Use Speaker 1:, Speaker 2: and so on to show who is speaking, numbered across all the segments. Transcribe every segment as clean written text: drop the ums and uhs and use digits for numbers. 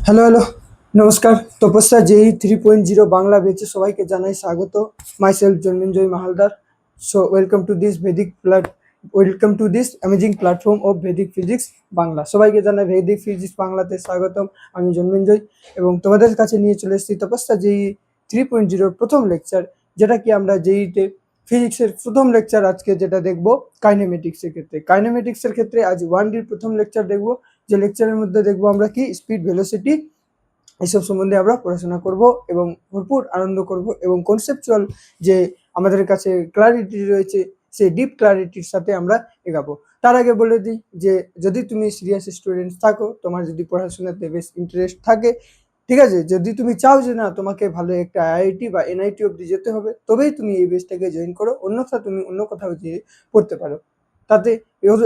Speaker 1: Hello, নমস্কার। তপস্যা জেই 3.0 বাংলা ব্যাচে সবাইকে জানাই স্বাগত। Myself Janmenjoy Mahaldar. So welcome to this amazing platform of Vedic physics Bangla. সবাইকে জানাই ভেদিক ফিজিক্স বাংলাতে স্বাগতম। আমি জন্মেঞ্জয় এবং তোমাদের কাছে নিয়ে চলে এসেছি তপস্যা জেই 3.0 প্রথম লেকচার, যেটা কি আমরা জেইতে ফিজিক্সের প্রথম লেকচার আজকে যেটা দেখবো কাইনেমেটিক্সের ক্ষেত্রে। কাইনেমেটিক্সের ক্ষেত্রে আজ 1Dর প্রথম লেকচার দেখবো, যে লেকচারের মধ্যে দেখবো আমরা কি স্পিড, ভেলোসিটি এসব সম্বন্ধে আমরা পড়াশোনা করব এবং ভরপুর আনন্দ করব এবং কনসেপচুয়াল যে আমাদের কাছে ক্লারিটি রয়েছে সেই ডিপ ক্লারিটির সাথে আমরা এগাবো। তার আগে বলে দিই যে যদি তুমি সিরিয়াস স্টুডেন্ট থাকো, তোমার যদি পড়াশোনাতে বেশ ইন্টারেস্ট থাকে, ঠিক আছে, যদি তুমি চাও যে না তোমাকে ভালো একটা আইআইটি বা এনআইটি অবধি যেতে হবে, তবেই তুমি এই বেসটাকে জয়েন করো, অন্যথা তুমি অন্য কোথাও যেয়ে পড়তে পারো। তাতে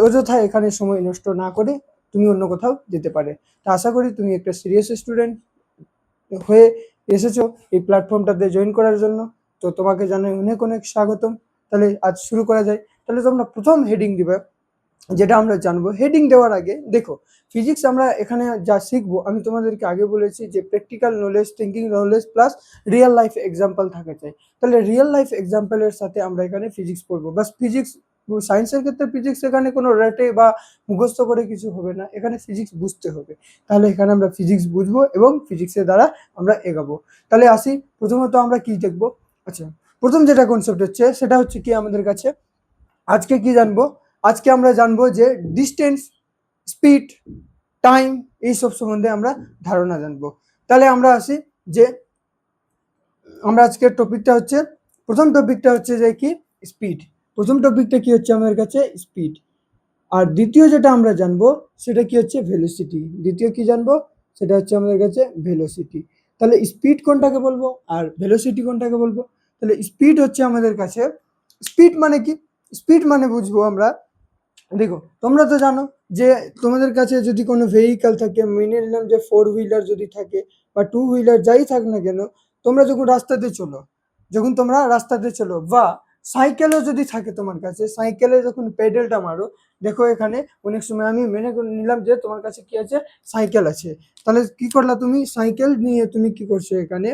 Speaker 1: অযথা এখানে সময় নষ্ট না করে তুমি অন্য কোথাও যেতে পারে। তা আশা করি তুমি একটা সিরিয়াস স্টুডেন্ট হয়ে এসেছো এই প্ল্যাটফর্মটাতে জয়েন করার জন্য। তো তোমাকে জানাই অনেক অনেক স্বাগতম। তাহলে আজ শুরু করা যায়। তাহলে তোমরা প্রথম হেডিং দিবে, যেটা আমরা জানবো। হেডিং দেওয়ার আগে দেখো, ফিজিক্স আমরা এখানে যা শিখবো, আমি তোমাদেরকে আগে বলেছি যে practical knowledge, thinking knowledge plus real life example থাকা চাই। তাহলে রিয়েল লাইফ এক্সাম্পলের সাথে আমরা এখানে ফিজিক্স পড়বো। বাস ফিজিক্স, সায়েন্সের ক্ষেত্রে ফিজিক্স এখানে কোনো রেটে বা মুখস্থ করে কিছু হবে না, এখানে ফিজিক্স বুঝতে হবে। তাহলে এখানে আমরা ফিজিক্স বুঝবো এবং ফিজিক্সের দ্বারা আমরা এগাবো। তাহলে আসি, প্রথমত আমরা কি দেখবো। আচ্ছা, প্রথম যেটা কনসেপ্ট হচ্ছে সেটা হচ্ছে কি আমাদের কাছে আজকে কি জানবো। আজকে আমরা জানবো যে ডিস্টেন্স, স্পিড, টাইম এইসব সম্বন্ধে আমরা ধারণা জানবো। তাহলে আমরা আসি যে আমরা আজকের টপিকটা হচ্ছে, প্রথম টপিকটা হচ্ছে যে কি স্পিড। প্রথম টপিকটা কি হচ্ছে আমাদের কাছে স্পিড। আর দ্বিতীয় যেটা আমরা জানবো সেটা কি হচ্ছে ভেলোসিটি। দ্বিতীয় কি জানবো সেটা হচ্ছে আমাদের কাছে ভেলোসিটি। তাহলে স্পিড কোনটাকে বলবো আর ভেলোসিটি কোনটাকে বলবো। তাহলে স্পিড হচ্ছে আমাদের কাছে, স্পিড মানে কি, স্পিড মানে বুঝবো আমরা, দেখো তোমরা তো জানো যে তোমাদের কাছে যদি কোনো ভেহিক্যাল থাকে, মেনে নিলাম যে 4 হুইলার যদি থাকে বা 2 হুইলার যাই থাক না কেন, তোমরা যখন রাস্তাতে চলো, যখন তোমরা রাস্তাতে চলো বা সাইকেলও যদি থাকে তোমার কাছে, সাইকেলে যখন পেডেলটা মারো, দেখো এখানে অনেক সময় আমি মেনে নিলাম যে তোমার কাছে কি আছে, সাইকেল আছে। তাহলে কি করলা তুমি, সাইকেল নিয়ে তুমি কি করছো এখানে,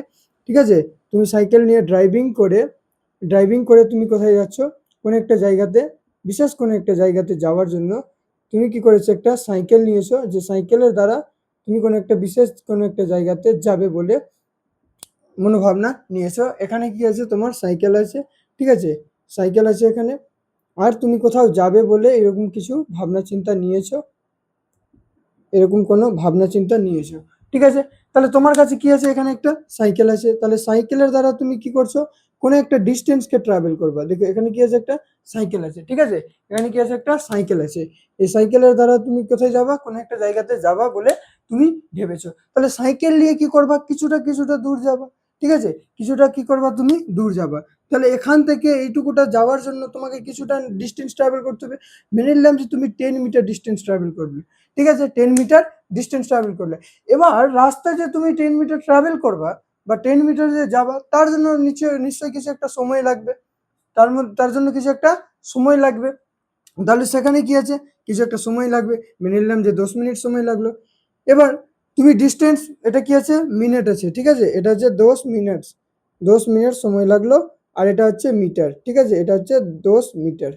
Speaker 1: ঠিক আছে, তুমি সাইকেল নিয়ে ড্রাইভিং করে তুমি কোথায় যাচ্ছ, কোনো একটা জায়গাতে, বিশেষ কোনো একটা জায়গাতে যাওয়ার জন্য তুমি কি করেছো, একটা সাইকেল নিয়েছো, যে সাইকেলের দ্বারা তুমি কোনো একটা বিশেষ কোনো একটা জায়গাতে যাবে বলে মনোভাবনা নিয়েছো। এখানে কি আছে, তোমার সাইকেল আছে, ঠিক আছে, সাইকেল আছে এখানে, আর তুমি কোথাও যাবে বলে এরকম কিছু ভাবনা চিন্তা নিয়েছো, এরকম কোনো ভাবনা চিন্তা নিয়েছো, ঠিক আছে। তাহলে তোমার কাছে কি আছে, এখানে একটা সাইকেল আছে। তাহলে সাইকেলের দ্বারা তুমি কি করছো, কোনো একটা ডিস্টেন্সকে ট্রাভেল করবা। দেখো এখানে কি আছে, একটা সাইকেল আছে, ঠিক আছে, এখানে কি আছে, একটা সাইকেল আছে। এই সাইকেলের দ্বারা তুমি কোথায় যাবা, কোনো একটা জায়গাতে যাবা বলে তুমি ভেবেছো। তাহলে সাইকেল নিয়ে কি করবা, কিছুটা কিছুটা দূর যাবা, ঠিক আছে, কিছুটা কি করবা তুমি দূর যাবা। তাহলে এখান থেকে এইটুকুটা যাওয়ার জন্য তোমাকে কিছুটা ডিস্টেন্স ট্রাভেল করতে হবে। মেনে নিলাম যে তুমি 10 মিটার ডিস্টেন্স ট্রাভেল করবে, ঠিক আছে, 10 মিটার ডিস্টেন্স ট্রাভেল করলে, এবার রাস্তায় যে তুমি 10 মিটার ট্রাভেল করবা বা 10 মিটার যে যাবা, তার জন্য নিশ্চয়ই কিছু একটা সময় লাগবে, তার জন্য কিছু একটা সময় লাগবে। তাহলে সেখানে কি আছে, কিছু একটা সময় লাগবে। মেনে নিলাম যে 10 মিনিট সময় লাগলো। এবার তুমি ডিস্টেন্স, এটা কি আছে, মিনিট আছে, ঠিক আছে, এটা হচ্ছে 10 মিনিট, 10 মিনিট সময় লাগলো। আর এটা হচ্ছে মিটার, ঠিক আছে, এটা হচ্ছে 10 মিটার।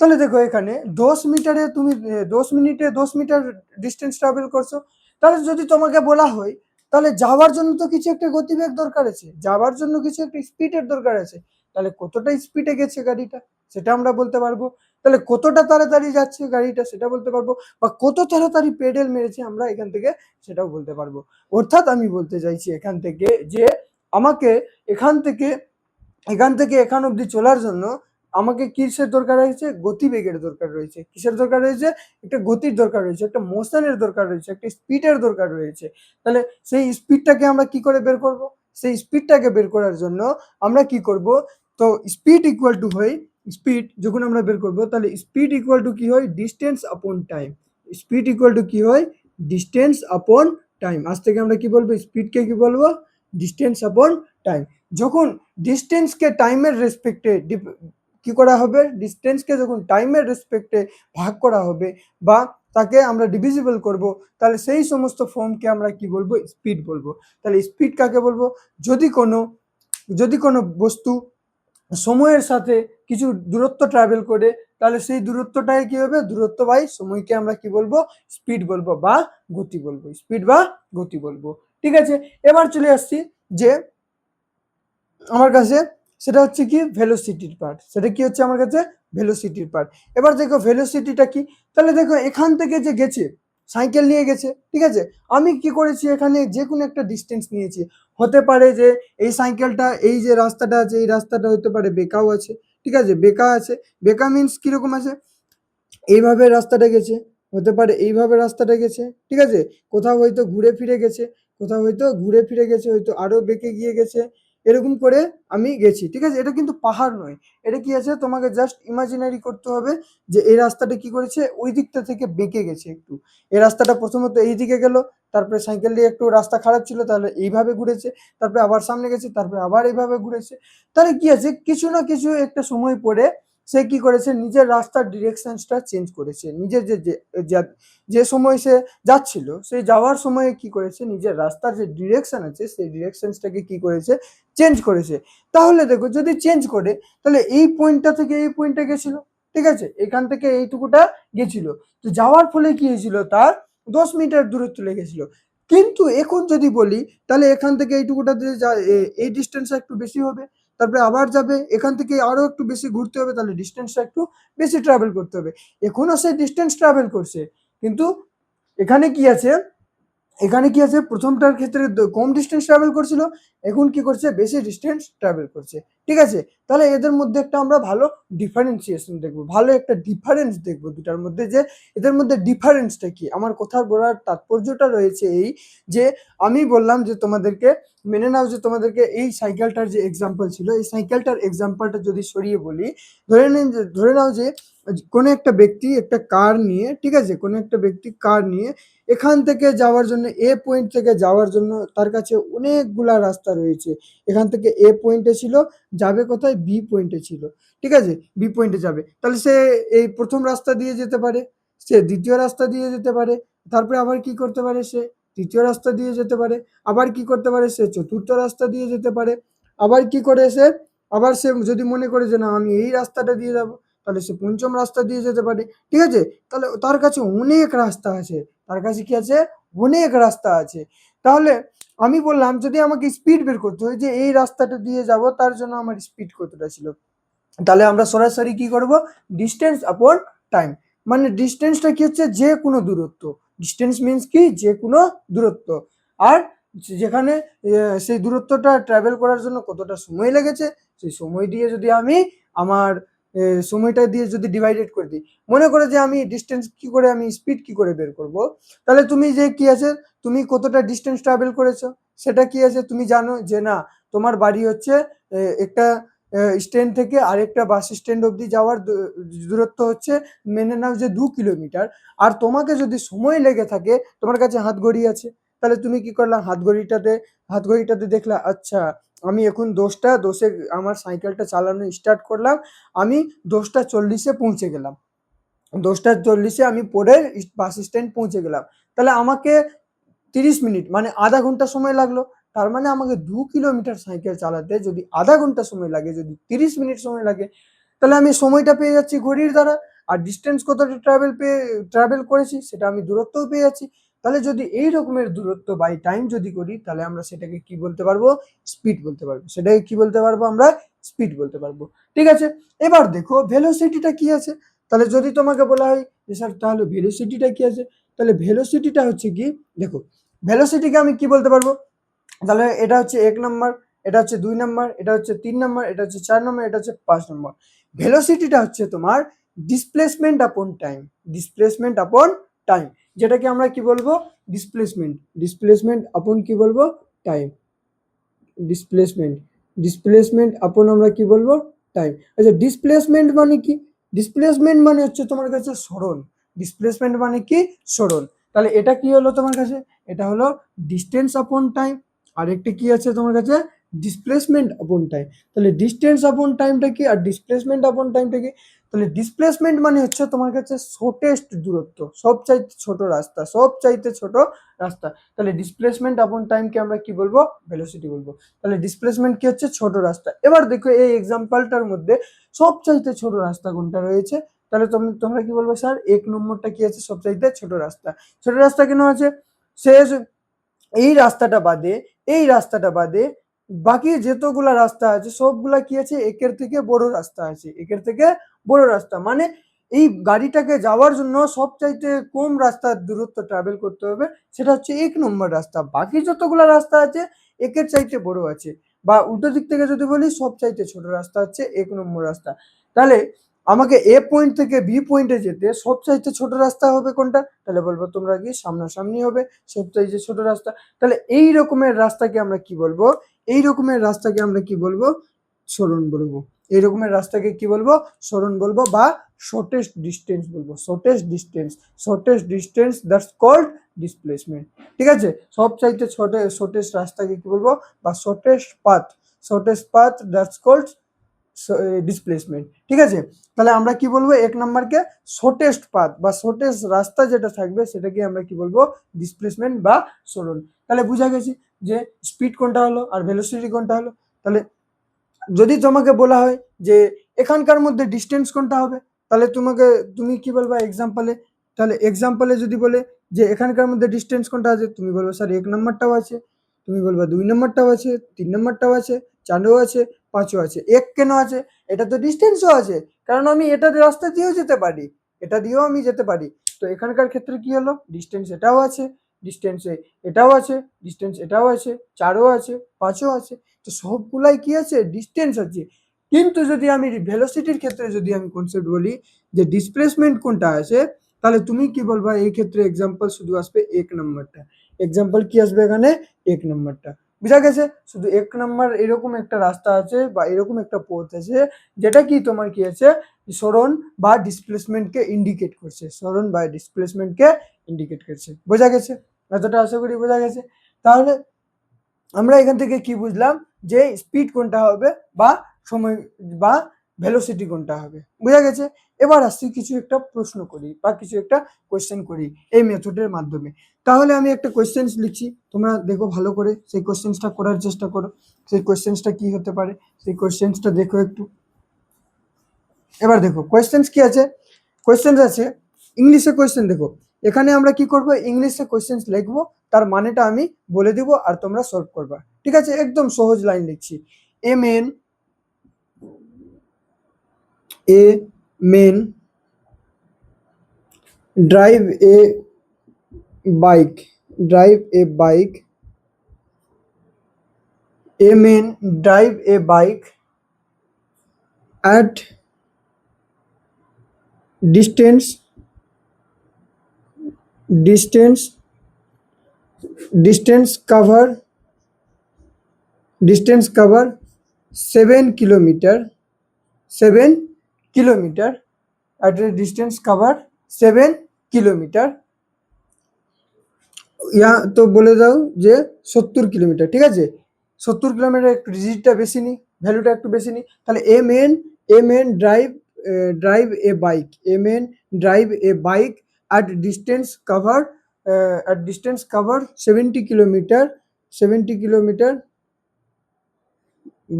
Speaker 1: তাহলে দেখো এখানে 10 মিটারে তুমি 10 মিনিটে 10 মিটার ডিস্টেন্স ট্রাভেল করছো। তাহলে যদি তোমাকে বলা হয়, তাহলে যাওয়ার জন্য তো কিছু একটা গতিবেগ দরকার আছে, যাওয়ার জন্য কিছু একটা স্পিডের দরকার আছে। তাহলে কতটা স্পিডে গেছে গাড়িটা সেটা আমরা বলতে পারবো। তাহলে কতটা তাড়াতাড়ি যাচ্ছে গাড়িটা সেটা বলতে পারবো, বা কত তাড়াতাড়ি পেডেল মেরেছে আমরা এখান থেকে সেটাও বলতে পারবো। অর্থাৎ আমি বলতে চাইছি এখান থেকে যে আমাকে এখান থেকে এখান অবধি চলার জন্য আমাকে কিসের দরকার রয়েছে, গতিবেগের দরকার রয়েছে। কিসের দরকার রয়েছে, একটা গতির দরকার রয়েছে, একটা মোশনের দরকার রয়েছে, একটা স্পিডের দরকার রয়েছে। তাহলে সেই স্পিডটাকে আমরা কি করে বের করব, সেই স্পিডটাকে বের করার জন্য আমরা কি করব, তো স্পিড ইকুয়াল টু হয়, স্পিড যখন আমরা বের করব, তাহলে স্পিড ইকুয়াল টু কি হয়, ডিস্টেন্স আপন টাইম। স্পিড ইকুয়াল টু কি হয়, ডিস্টেন্স আপন টাইম। আজ থেকে আমরা কি বলবো, স্পিডকে কি বলবো, ডিস্টেন্স আপন টাইম। যখন ডিস্টেন্সকে টাইমের রেসপেক্টে কি করা হবে, ডিস্টেন্সকে যখন টাইমের রেসপেক্টে ভাগ করা হবে বা তাকে আমরা ডিভিজিবল করব, তাহলে সেই সমস্ত ফর্মকে আমরা কি বলবো? স্পিড বলবো। তাহলে স্পিড কাকে বলবো? যদি কোনো বস্তু সময়ের সাথে কিছু দূরত্ব ট্রাভেল করে, তাহলে সেই দূরত্বটাই কি হবে? দূরত্ব বাই সময়কে আমরা কি বলবো? স্পিড বলবো বা গতি বলবো, স্পিড বা গতি বলবো। ঠিক আছে, এবার চলে আসছি যে আমার কাছে সেটা হচ্ছে কি ভেলোসিটির পার্ট। সেটা কি হচ্ছে আমার কাছে? ভেলোসিটির পার্ট। এবার দেখো ভেলোসিটিটা কি। তাহলে দেখো এখান থেকে যে গেছে, সাইকেল নিয়ে গেছে, ঠিক আছে, আমি কি করেছি? এখানে যে কোনো একটা ডিস্টেন্স নিয়েছি। হতে পারে যে এই সাইকেলটা, এই যে রাস্তাটা আছে, এই রাস্তাটা হতে পারে বেঁকাও আছে, ঠিক আছে, বেঁকা আছে। বেঁকা মিন্স কিরকম আছে? এইভাবে রাস্তাটা গেছে, হতে পারে এইভাবে রাস্তাটা গেছে, ঠিক আছে, কোথাও হয়তো ঘুরে ফিরে গেছে, কোথাও হয়তো ঘুরে ফিরে গেছে, হয়তো আরো বেঁকে গিয়ে গেছে, এরকম করে আমি গেছি, ঠিক আছে। এটা কিন্তু পাহাড় নয়, এটা কি আছে? তোমাকে জাস্ট ইমাজিনারি করতে হবে যে এই রাস্তাটা কি করেছে? ওই দিকটা থেকে বেঁকে গেছে একটু। এই রাস্তাটা প্রথমত এই দিকে গেল, তারপরে সাইকেল দিয়ে একটু রাস্তা খারাপ ছিল, তাহলে এইভাবে ঘুরেছে, তারপরে আবার সামনে গেছে, তারপরে আবার এইভাবে ঘুরেছে। তাহলে কি আছে? কিছু না কিছু একটা সময় পরে সে কি করেছে? নিজের রাস্তার ডিরেকশনসটা চেঞ্জ করেছে। নিজের যে সময় সে যাচ্ছিল, সেই যাওয়ার সময়ে কি করেছে? নিজের রাস্তার যে ডিরেকশন আছে, সেই ডিরেকশনসটাকে কি করেছে? চেঞ্জ করেছে। তাহলে দেখো যদি চেঞ্জ করে, তাহলে এই পয়েন্টটা থেকে এই পয়েন্টে গেছিল, ঠিক আছে, এখান থেকে এইটুকুটা গেছিল, তো যাওয়ার ফলে কি হয়েছিল? তার 10 মিটার দূরত্ব লেগেছিল। কিন্তু এখন যদি বলি, তাহলে এখান থেকে এইটুকুটা দিয়ে এই ডিস্টেন্সটা একটু বেশি হবে, তারপরে আবার যাবে, এখান থেকে আরো একটু বেশি ঘুরতে হবে, তাহলে ডিস্টেন্সটা একটু বেশি ট্রাভেল করতে হবে। এখনো সেই ডিস্টেন্স ট্রাভেল করছে, কিন্তু এখানে কি আছে? এখানে কি আছে? প্রথমটার ক্ষেত্রে কম ডিস্টেন্স ট্রাভেল করছিল, এখন কি করছে? বেশি ডিস্টেন্স ট্রাভেল করছে, ঠিক আছে। তাহলে এদের মধ্যে একটা আমরা ভালো ডিফারেন্সিয়েশন দেখবো, ভালো একটা ডিফারেন্স দেখবো দুটার মধ্যে, যে এদের মধ্যে ডিফারেন্সটা কি। আমার কথা বলার তাৎপর্যটা রয়েছে এই, যে আমি বললাম যে তোমাদেরকে মেনে নাও যে তোমাদেরকে এই সাইকেলটার যে এক্সাম্পল ছিল, এই সাইকেলটার এক্সাম্পলটা যদি সরিয়ে বলি, ধরে নাও যে কোনো একটা ব্যক্তি একটা কার নিয়ে, ঠিক আছে, কোনো একটা ব্যক্তি কার নিয়ে এখান থেকে যাওয়ার জন্য, এ পয়েন্ট থেকে যাওয়ার জন্য তার কাছে অনেকগুলা রাস্তা রয়েছে। এখান থেকে এ পয়েন্টে ছিল, যাবে কোথায়? বি পয়েন্টে ছিল, ঠিক আছে, বি পয়েন্টে যাবে। তাহলে সে এই প্রথম রাস্তা দিয়ে যেতে পারে, সে দ্বিতীয় রাস্তা দিয়ে যেতে পারে, তারপরে আবার কি করতে পারে? সে তৃতীয় রাস্তা দিয়ে যেতে পারে, আবার কি করতে পারে? সে চতুর্থ রাস্তা দিয়ে যেতে পারে, আবার কি করে সে, আবার সে যদি মনে করে যে না আমি এই রাস্তাটা দিয়ে যাবো, তাহলে সে পঞ্চম রাস্তা দিয়ে যেতে পারে, ঠিক আছে। তাহলে তার কাছে অনেক রাস্তা আছে, তার কাছে কি আছে? অনেক রাস্তা আছে। তাহলে আমি বললাম যদি আমাকে স্পিড বের করতে হয় যে এই রাস্তাটা দিয়ে যাব, তার জন্য আমার স্পিড কতটা ছিল, তাহলে আমরা সরাসরি কি করব? ডিস্টেন্স আপন টাইম। মানে ডিস্টেন্সটা কি হচ্ছে? যে কোনো দূরত্ব। ডিস্টেন্স মিন্স কি? যে কোনো দূরত্ব। আর যেখানে সেই দূরত্বটা ট্রাভেল করার জন্য কতটা সময় লেগেছে, সেই সময় দিয়ে যদি আমি আমার সময়টা দিয়ে যদি ডিভাইডেড করে দিই, মনে করে যে আমি ডিস্টেন্স কি করে, আমি স্পিড কি করে বের করব, তাহলে তুমি যে কি আছে, তুমি কতটা ডিস্টেন্স ট্রাভেল করেছো সেটা কি আছে তুমি জানো, যে না তোমার বাড়ি হচ্ছে একটা স্ট্যান্ড থেকে আরেকটা বাস স্ট্যান্ড অবধি যাওয়ার দূরত্ব হচ্ছে মেনে নাও যে 2 কিলোমিটার। আর তোমাকে যদি সময় লেগে থাকে, তোমার কাছে হাত ঘড়ি আছে, তাহলে তুমি কি করলা? হাত ঘড়িটাতে দেখলা, আচ্ছা আমি এখন 10টা 10-এ আমার সাইকেলটা চালানো স্টার্ট করলাম, আমি 10টা 40-এ পৌঁছে গেলাম, 10টা 40-এ আমি পরের বাস স্ট্যান্ড পৌঁছে গেলাম। তাহলে আমাকে 30 মিনিট মানে আধা ঘন্টা সময় লাগলো। তার মানে আমাকে 2 কিলোমিটার সাইকেল চালাতে যদি আধা ঘন্টা সময় লাগে, যদি 30 মিনিট সময় লাগে, তাহলে আমি সময়টা পেয়ে যাচ্ছি ঘড়ির দ্বারা। আর ডিস্টেন্স কতটা ট্রাভেল করেছি সেটা আমি দূরত্বও পেয়ে যাচ্ছি। তাহলে যদি এই রকমের দূরত্ব বাই টাইম যদি করি, তাহলে আমরা সেটাকে কি বলতে পারবো? স্পিড বলতে পারবো। সেটাকে কি বলতে পারবো? আমরা স্পিড বলতে পারবো। ঠিক আছে, এবার দেখো ভেলোসিটিটা কি আছে। তাহলে যদি তোমাকে বলা হয় যে স্যার তাহলে ভেলোসিটিটা কি আছে, তাহলে ভেলোসিটিটা হচ্ছে কি, দেখো ভেলোসিটিকে আমি কি বলতে পারবো? তাহলে এটা হচ্ছে 1 নাম্বার, এটা হচ্ছে 2 নাম্বার, এটা হচ্ছে 3 নাম্বার, এটা হচ্ছে 4 নাম্বার, এটা হচ্ছে 5 নম্বর। ভেলোসিটিটা হচ্ছে তোমার ডিসপ্লেসমেন্ট আপন টাইম, ডিসপ্লেসমেন্ট আপন টাইম, যেটাকে আমরা কি বলবো? ডিসপ্লেসমেন্ট আপন কি বলবো? টাইম। ডিসপ্লেসমেন্ট ডিসপ্লেসমেন্ট আপন আমরা কি বলবো? টাইম। আচ্ছা ডিসপ্লেসমেন্ট মানে কি? ডিসপ্লেসমেন্ট মানে হচ্ছে তোমার কাছে সরণ। ডিসপ্লেসমেন্ট মানে কি? সরণ। তাহলে এটা কি হলো তোমার কাছে? এটা হলো ডিস্টেন্স আপন টাইম। আর একটা কি আছে তোমার কাছে? ডিসপ্লেসমেন্ট আপন টাইম। তাহলে ডিস্টেন্স আপন টাইমটা কি আর ডিসপ্লেসমেন্ট আপন টাইমটা কি? তাহলে ডিসপ্লেসমেন্ট মানে হচ্ছে তোমার কাছে শর্টেস্ট দূরত্ব, সবচাইতে ছোট রাস্তা, সবচাইতে ছোট রাস্তা। তাহলে ডিসপ্লেসমেন্ট আপন টাইমকে আমরা কি বলবো? ভেলোসিটি বলবো। তাহলে ডিসপ্লেসমেন্ট কি হচ্ছে? ছোট রাস্তা। এবার দেখো এই এক্সাম্পলটার মধ্যে সবচাইতে ছোট রাস্তা কোনটা রয়েছে? তাহলে তোমরা কি বলবো? স্যার 1 নম্বরটা কি আছে? সবচাইতে ছোট রাস্তা। ছোট রাস্তা কেন আছে? শেষ এই রাস্তাটা বাদে বাকি যতগুলা রাস্তা আছে সবগুলা কি আছে? একের থেকে বড় রাস্তা আছে, একের থেকে বড় রাস্তা। মানে এই গাড়িটাকে যাওয়ার জন্য সবচাইতে কম রাস্তার দূরত্ব ট্রাভেল করতে হবে, সেটা হচ্ছে 1 নম্বর রাস্তা। বাকি যতগুলা রাস্তা আছে একের চাইতে বড় আছে, বা উল্টো দিক থেকে যদি বলি সবচাইতে ছোট রাস্তা হচ্ছে 1 নম্বর রাস্তা। তাহলে আমাকে এ পয়েন্ট থেকে বি পয়েন্টে যেতে সবচাইতে ছোট রাস্তা হবে কোনটা? তাহলে বলবো তোমরা কি? সামনাসামনি হবে সবচাইতে ছোট রাস্তা। তাহলে এই রকমের রাস্তাকে আমরা কি বলবো? এই রকমের রাস্তাকে আমরা কি বলবো? সরণ বলবো। এই রকমের রাস্তাকে কি বলবো? সরণ বলবো, বা শর্টেস্ট ডিস্টেন্স বলবো। Shortest distance that's called displacement. ঠিক আছে? সবচাইতে শর্টেস্ট রাস্তাকে কি বলবো? বা shortest path that's called displacement. ঠিক আছে? তাহলে আমরা কি বলবো? 1 নম্বরকে শর্টেস্ট পাথ বা শর্টেস্ট রাস্তা যেটা থাকবে সেটাকে আমরা কি বলবো? ডিসপ্লেসমেন্ট বা সরণ। তাহলে বুঝা গেছে যে স্পিড কোনটা হলো আর ভেলোসিটি কোনটা হলো। তাহলে যদি তোমাকে বলা হয় যে এখানকার মধ্যে ডিস্টেন্স কোনটা হবে, তাহলে তুমি কি বলবা এক্সাম্পলে? তাহলে এক্সাম্পলে যদি বলে যে এখানকার মধ্যে ডিস্টেন্স কোনটা আছে, তুমি বলবো স্যার 1 নম্বরটাও আছে, তুমি বলবা 2 নম্বরটাও আছে, 3 নম্বরটাও আছে, 4ও আছে, 5ও আছে। 1 কেন আছে? এটা তো ডিস্টেন্সও আছে, কারণ আমি এটা রাস্তা দিয়েও যেতে পারি, এটা দিয়েও আমি যেতে পারি। তো এখানকার ক্ষেত্রে কি হলো? ডিস্টেন্স এটাও আছে, ডিস্টেন্স এটাও আছে, ডিস্টেন্স এটাও আছে, 4ও আছে, 5ও আছে। তো সবগুলাই কি আছে? ডিস্টেন্স আছে। কিন্তু যদি আমি ভেলোসিটির ক্ষেত্রে যদি আমি কনসেপ্ট বলি যে ডিসপ্লেসমেন্ট কোনটা আছে, তাহলে তুমি কি বলবা? এই ক্ষেত্রে এক্সাম্পল শুধু আসবে 1 নম্বরটা। এক্সাম্পল কি আসবে এখানে? 1 নম্বরটা। বুঝা গেছে? শুধু 1 নম্বর এরকম একটা রাস্তা আছে বা এরকম একটা পথ আছে যেটা কি তোমার কি আছে? সরণ বা ডিসপ্লেসমেন্টকে ইন্ডিকেট করছে, সরণ বা ডিসপ্লেসমেন্টকে ইন্ডিকেট করছে। বোঝা গেছে? এতটা আশা করি বোঝা গেছে। তাহলে আমরা এখান থেকে কি বুঝলাম? যে স্পিড কোনটা হবে বা সময় বা ভেলোসিটি কোনটা হবে। বোঝা গেছে? এবার আসছি কিছু একটা প্রশ্ন করি বা কিছু একটা কোয়েশ্চেন করি এই মেথডের মাধ্যমে। তাহলে আমি একটা কোয়েশ্চেন্স লিখছি, তোমরা দেখো ভালো করে, সেই কোয়েশ্চেন্সটা করার চেষ্টা করো। সেই কোয়েশ্চেন্সটা কি হতে পারে? সেই কোয়েশ্চেন্সটা দেখো একটু। এবার দেখো কোয়েশ্চেন্স কি আছে? কোয়েশ্চেন্স আছে ইংলিশে। কোয়েশ্চেন দেখো, এখানে আমরা কি করব? ইংলিশে কোয়েশ্চেন্স লিখবো, তার মানেটা আমি বলে দিব আর তোমরা সলভ করবা। ঠিক আছে? একদম সহজ লাইন লিখছি। A man drive a bike, a man drive a bike at distance cover 7 kilometer at a distance cover 7 kilometer। ইয়া তো বলে দাও যে 70 কিলোমিটার। ঠিক আছে? 70 কিলোমিটার একটু ডিজিটটা বেশি নিই, ভ্যালুটা একটু বেশি নিই। তাহলে a man drive a bike at distance cover 70 kilometer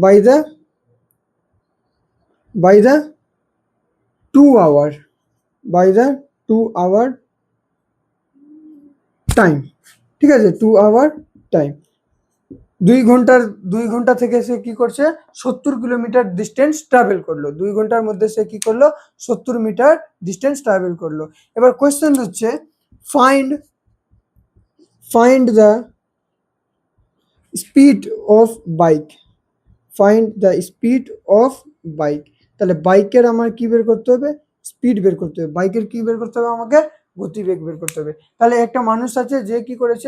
Speaker 1: by the 2 hour time. ঠিক আছে? 2 hour টাইম। 2 ঘন্টা থেকে সে কি করছে? 70 কিলোমিটার ডিস্টেন্স ট্রাভেল করলো। 2 ঘন্টার মধ্যে সে কি করলো? 70 মিটার ডিস্টেন্স ট্রাভেল করলো। এবার কোয়েশ্চেন হচ্ছে find the speed of bike. তাহলে বাইকের আমার কি বের করতে হবে? স্পিড বের করতে হবে। বাইকের কি বের করতে হবে? আমাকে গতিবেগ বের করতে হবে। তাহলে একটা মানুষ আছে যে কি করেছে?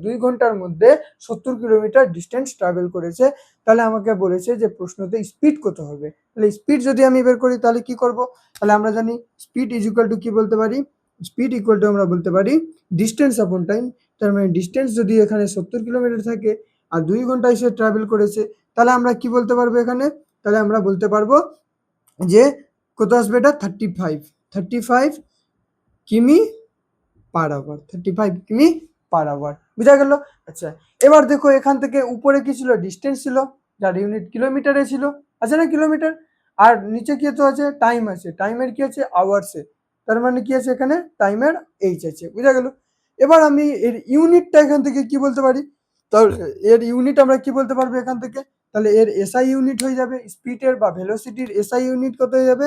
Speaker 1: 2 ঘন্টার মধ্যে 70 কিলোমিটার ডিস্টেন্স ট্রাভেল করেছে। তাহলে আমাকে বলেছে যে প্রশ্নতে স্পিড কত হবে। তাহলে স্পিড যদি আমি বের করি তাহলে কি করব? তাহলে আমরা জানি স্পিড ইজ ইকুয়াল টু কি বলতে পারি? স্পিড ইকুয়াল টু আমরা বলতে পারি ডিস্টেন্স আপন টাইম। তার মানে ডিস্টেন্স যদি এখানে 70 কিলোমিটার থাকে আর 2 ঘন্টায় সে ট্রাভেল করেছে, তাহলে আমরা কি বলতে পারবো এখানে? তাহলে আমরা বলতে পারবো যে কত আসবে এটা 35 কিমি পার আওয়ার, 35 কিমি পার আওয়ার, বুঝা গেল? আচ্ছা, এবার দেখো এখান থেকে উপরে কি ছিল, ডিস্টেন্স ছিল, যার ইউনিট কিলোমিটারে ছিল, আছে না কিলোমিটার, আর নিচে কি আছে, টাইম আছে, টাইমের কি আছে, আওয়ার্সে, তার মানে কি আছে এখানে টাইমের এইচ আছে, বুঝা গেল? এবার আমি এর ইউনিটটা এখান থেকে কি বলতে পারি, তাহলে এর ইউনিট আমরা কি বলতে পারবো এখান থেকে, তাহলে এর এসআই ইউনিট হয়ে যাবে স্পিডের বা ভেলোসিটির এসআই ইউনিট কত হয়ে যাবে,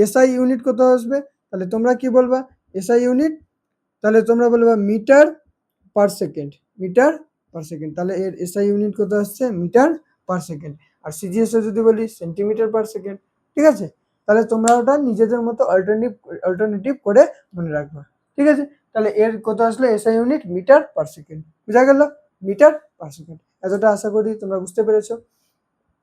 Speaker 1: এসআই ইউনিট কত আসবে, তাহলে তোমরা কি বলবা এসআই ইউনিট, তাহলে তোমরা বলবা metre per second, metre per second, তাহলে এর এসআই ইউনিট কত আসছে, মিটার পার সেকেন্ড। আর সিজিএস এ যদি বলি সেন্টিমিটার পার সেকেন্ড, ঠিক আছে? তাহলে তোমরা ওটা নিজেদের মতো অল্টারনেটিভ করে মনে রাখবা, ঠিক আছে? তাহলে এর কত আসলে SI unit metre per second, বুঝা গেল? মিটার পার সেকেন্ড, এতটা আশা করি তোমরা বুঝতে পেরেছো।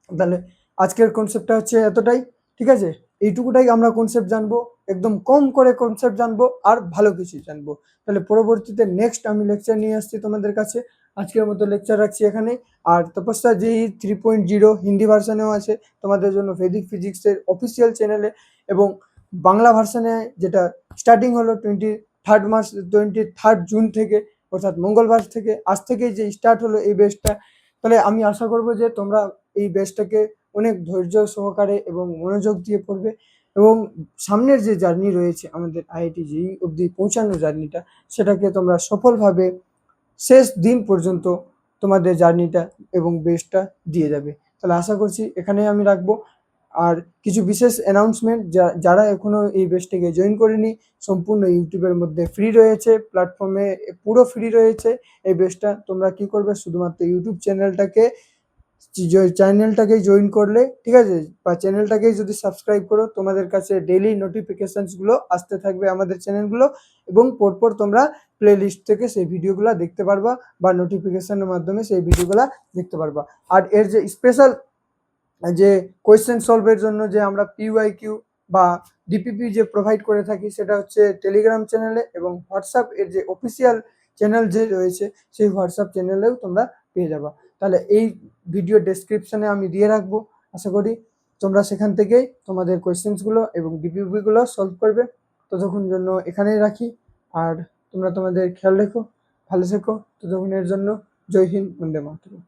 Speaker 1: তাহলে আজকের কনসেপ্টটা হচ্ছে এতটাই, ঠিক আছে? এইটুকুটাই আমরা কনসেপ্ট জানবো, একদম কম করে কনসেপ্ট জানবো আর ভালো কিছু জানবো। তাহলে পরবর্তীতে নেক্সট আমি লেকচার নিয়ে আসছি তোমাদের কাছে। আজকের মতো লেকচার রাখছি এখানে। আর তপস্যা যেই 3.0 হিন্দি ভার্সানেও আছে তোমাদের জন্য ভেদিক ফিজিক্সের অফিসিয়াল চ্যানেলে, এবং বাংলা ভার্সানে যেটা স্টার্টিং হলো 23 জুন থেকে, অর্থাৎ মঙ্গলবার থেকে, আজ থেকেই যে স্টার্ট হলো এই বেসটা। তাহলে আমি আশা করবো যে তোমরা এই বেসটাকে অনেক ধৈর্য সহকারে এবং মনোযোগ দিয়ে পড়বে, এবং সামনের যে জার্নি রয়েছে আমাদের আইআইটি জেইই অবধি পৌঁছানোর জার্নিটা, সেটাকে তোমরা সফলভাবে শেষ দিন পর্যন্ত তোমাদের জার্নিটা এবং বেসটা দিয়ে যাবে। তাহলে আশা করছি এখানেই আমি রাখবো। আর কিছু বিশেষ অ্যানাউন্সমেন্ট, যারা এখনো এই বেসটাকে জয়েন করেনি, সম্পূর্ণ ইউটিউবের মধ্যে ফ্রি রয়েছে, প্ল্যাটফর্মে পুরো ফ্রি রয়েছে এই বেসটা। তোমরা কি করবে, শুধুমাত্র ইউটিউব চ্যানেলটাকেই জয়েন করলে, ঠিক আছে, বা চ্যানেলটাকেই যদি সাবস্ক্রাইব করো, তোমাদের কাছে ডেইলি নোটিফিকেশনসগুলো আসতে থাকবে আমাদের চ্যানেলগুলো, এবং পরপর তোমরা প্লে লিস্ট থেকে সেই ভিডিওগুলো দেখতে পারবা, বা নোটিফিকেশনের মাধ্যমে সেই ভিডিওগুলো দেখতে পারবা। আর এর যে স্পেশাল যে কোয়েশ্চেন সলভের জন্য যে আমরা পিওয়াইকিউ বা ডিপিপি যে প্রোভাইড করে থাকি, সেটা হচ্ছে টেলিগ্রাম চ্যানেলে, এবং হোয়াটসঅ্যাপ এর যে অফিসিয়াল চ্যানেল যে রয়েছে, সেই হোয়াটসঅ্যাপ চ্যানেলেও তোমরা পেয়ে যাবা। তাহলে এই ভিডিও ডেসক্রিপশনে আমি দিয়ে রাখবো, আশা করি তোমরা সেখান থেকেই তোমাদের কোয়েশ্চেন্সগুলো এবং ডিপিপিগুলো সলভ করবে। ততক্ষণ জন্য এখানেই রাখি, আর তোমরা তোমাদের খেয়াল রেখো, ভালো থেকো, ততক্ষণের জন্য জয় হিন্দ, বন্দে মাতরম।